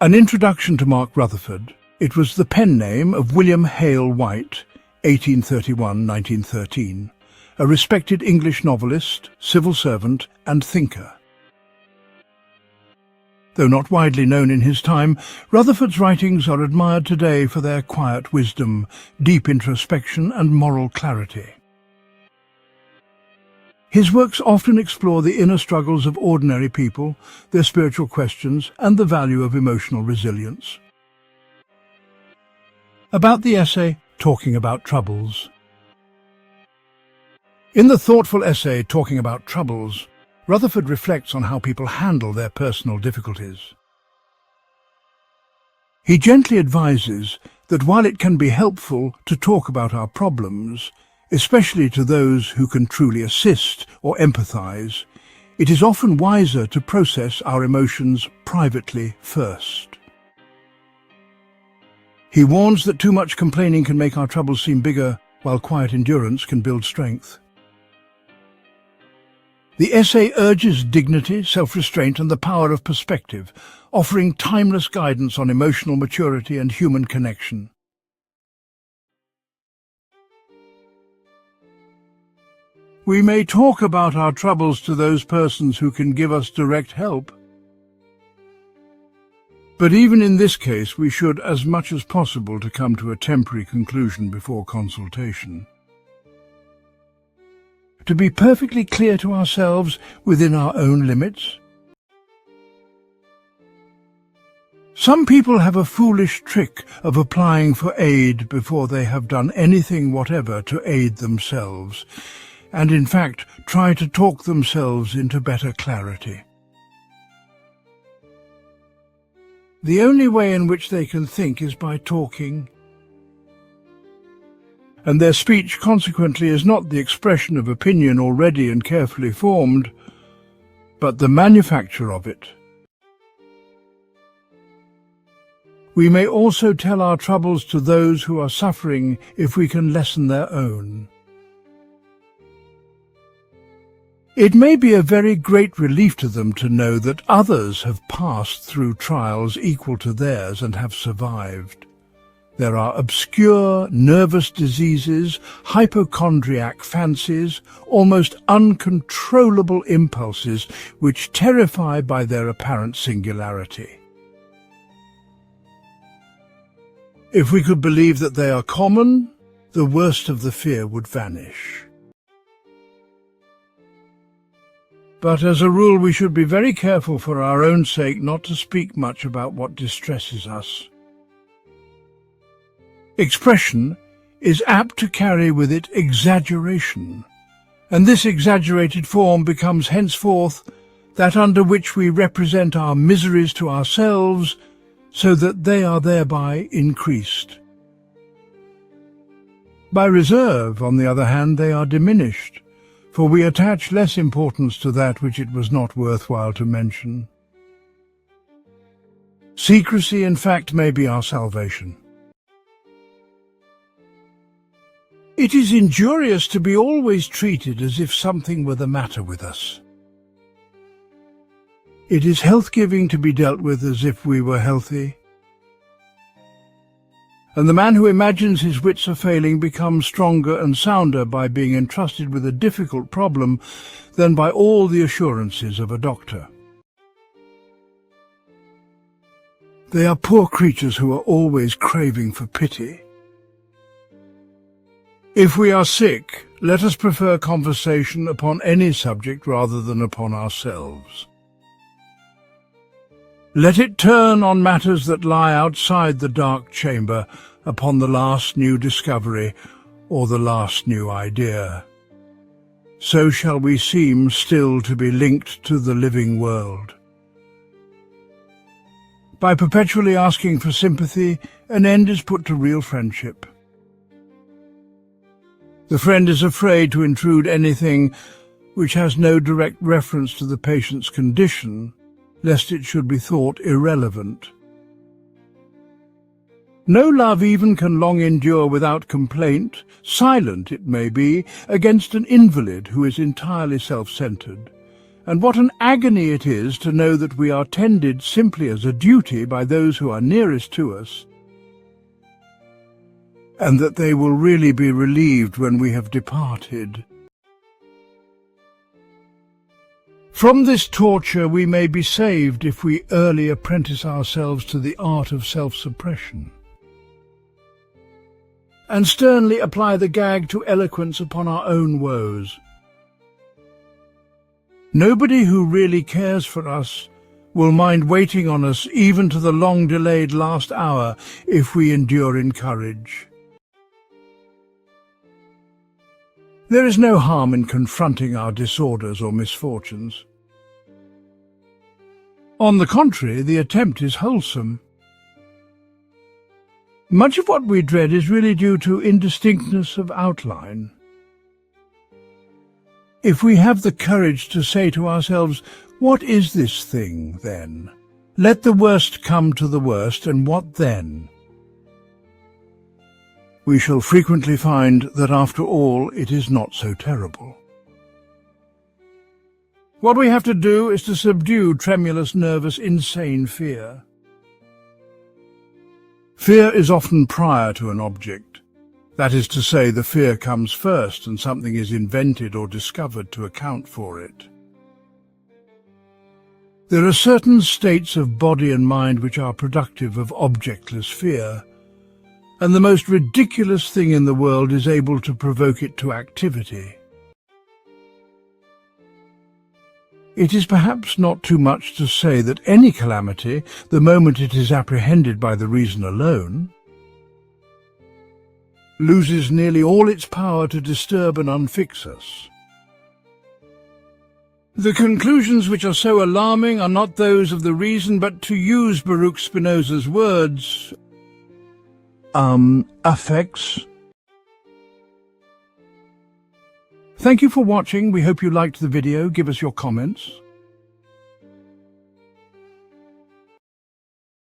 An introduction to Mark Rutherford. It was the pen name of William Hale White, 1831–1913, a respected English novelist, civil servant, and thinker. Though not widely known in his time, Rutherford's writings are admired today for their quiet wisdom, deep introspection, and moral clarity. His works often explore the inner struggles of ordinary people, their spiritual questions, and the value of emotional resilience. About the essay, Talking About Troubles. In the thoughtful essay, Talking About Troubles, Rutherford reflects on how people handle their personal difficulties. He gently advises that while it can be helpful to talk about our problems, especially to those who can truly assist or empathize, it is often wiser to process our emotions privately first. He warns that too much complaining can make our troubles seem bigger, while quiet endurance can build strength. The essay urges dignity, self-restraint, and the power of perspective, offering timeless guidance on emotional maturity and human connection. We may talk about our troubles to those persons who can give us direct help. But even in this case, we should, as much as possible, to come to a temporary conclusion before consultation. To be perfectly clear to ourselves within our own limits. Some people have a foolish trick of applying for aid before they have done anything whatever to aid themselves, and in fact try to talk themselves into better clarity. The only way in which they can think is by talking, and their speech consequently is not the expression of opinion already and carefully formed, but the manufacture of it. We may also tell our troubles to those who are suffering if we can lessen their own. It may be a very great relief to them to know that others have passed through trials equal to theirs and have survived. There are obscure nervous diseases, hypochondriac fancies, almost uncontrollable impulses which terrify by their apparent singularity. If we could believe that they are common, the worst of the fear would vanish. But as a rule, we should be very careful for our own sake not to speak much about what distresses us. Expression is apt to carry with it exaggeration, and this exaggerated form becomes henceforth that under which we represent our miseries to ourselves, so that they are thereby increased. By reserve, on the other hand, they are diminished, for we attach less importance to that which it was not worthwhile to mention. Secrecy, in fact, may be our salvation. It is injurious to be always treated as if something were the matter with us. It is health-giving to be dealt with as if we were healthy. And the man who imagines his wits are failing becomes stronger and sounder by being entrusted with a difficult problem than by all the assurances of a doctor. They are poor creatures who are always craving for pity. If we are sick, let us prefer conversation upon any subject rather than upon ourselves. Let it turn on matters that lie outside the dark chamber, upon the last new discovery or the last new idea. So shall we seem still to be linked to the living world. By perpetually asking for sympathy, an end is put to real friendship. The friend is afraid to intrude anything which has no direct reference to the patient's condition, lest it should be thought irrelevant. No love even can long endure without complaint, silent, it may be, against an invalid who is entirely self-centered, and what an agony it is to know that we are tended simply as a duty by those who are nearest to us, and that they will really be relieved when we have departed. From this torture we may be saved if we early apprentice ourselves to the art of self-suppression, and sternly apply the gag to eloquence upon our own woes. Nobody who really cares for us will mind waiting on us even to the long-delayed last hour if we endure in courage. There is no harm in confronting our disorders or misfortunes. On the contrary, the attempt is wholesome. Much of what we dread is really due to indistinctness of outline. If we have the courage to say to ourselves, "What is this thing, then? Let the worst come to the worst, and what then?" we shall frequently find that after all it is not so terrible. What we have to do is to subdue tremulous, nervous, insane fear. Fear is often prior to an object. That is to say, the fear comes first and something is invented or discovered to account for it. There are certain states of body and mind which are productive of objectless fear, and the most ridiculous thing in the world is able to provoke it to activity. It is perhaps not too much to say that any calamity, the moment it is apprehended by the reason alone, loses nearly all its power to disturb and unfix us. The conclusions which are so alarming are not those of the reason, but, to use Baruch Spinoza's words, affects. Thank you for watching. We hope you liked the video. Give us your comments.